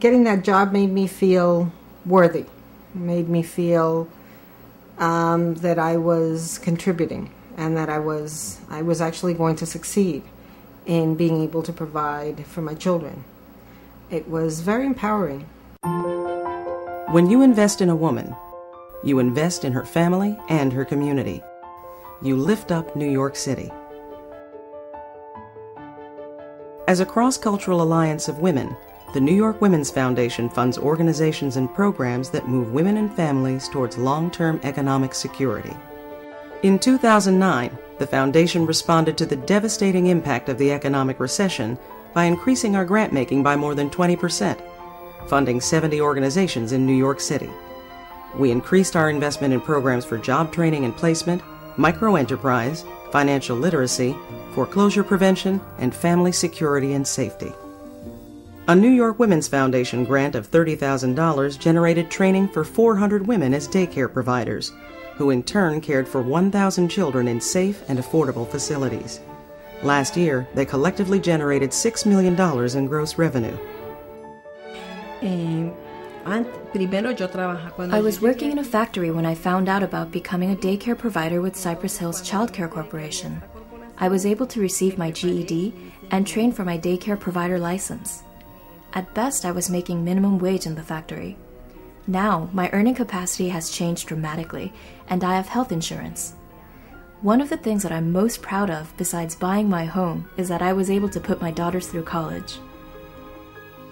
Getting that job made me feel worthy, made me feel that I was contributing and that I was actually going to succeed in being able to provide for my children. It was very empowering. When you invest in a woman, you invest in her family and her community. You lift up New York City. As a cross-cultural alliance of women, the New York Women's Foundation funds organizations and programs that move women and families towards long-term economic security. In 2009, the foundation responded to the devastating impact of the economic recession by increasing our grant-making by more than 20%, funding 70 organizations in New York City. We increased our investment in programs for job training and placement, microenterprise, financial literacy, foreclosure prevention, and family security and safety. A New York Women's Foundation grant of $30,000 generated training for 400 women as daycare providers, who in turn cared for 1,000 children in safe and affordable facilities. Last year, they collectively generated $6 million in gross revenue. I was working in a factory when I found out about becoming a daycare provider with Cypress Hills Child Care Corporation. I was able to receive my GED and train for my daycare provider license. At best, I was making minimum wage in the factory. Now, my earning capacity has changed dramatically, and I have health insurance. One of the things that I'm most proud of, besides buying my home, is that I was able to put my daughters through college.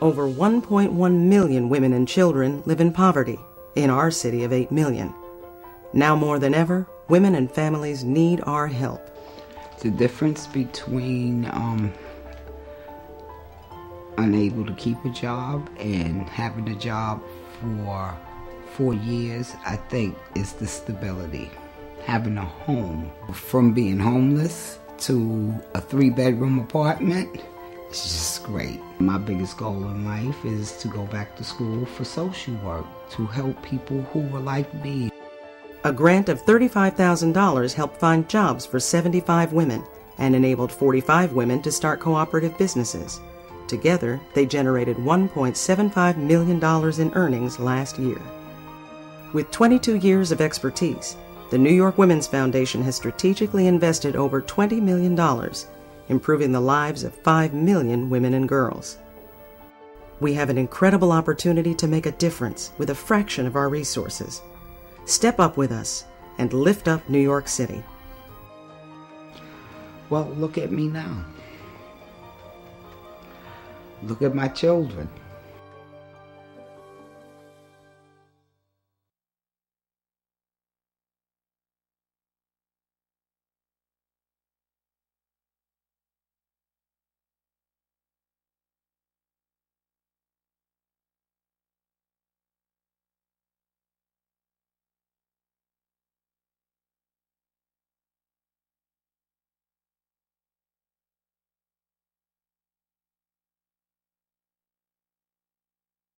Over 1.1 million women and children live in poverty in our city of 8 million. Now more than ever, women and families need our help. The difference between unable to keep a job and having a job for 4 years, I think, is the stability. Having a home. From being homeless to a 3-bedroom apartment, it's just great. My biggest goal in life is to go back to school for social work, to help people who were like me. A grant of $35,000 helped find jobs for 75 women and enabled 45 women to start cooperative businesses. Together, they generated $1.75 million in earnings last year. With 22 years of expertise, the New York Women's Foundation has strategically invested over $20 million, improving the lives of 5 million women and girls. We have an incredible opportunity to make a difference with a fraction of our resources. Step up with us and lift up New York City. Well, look at me now. Look at my children.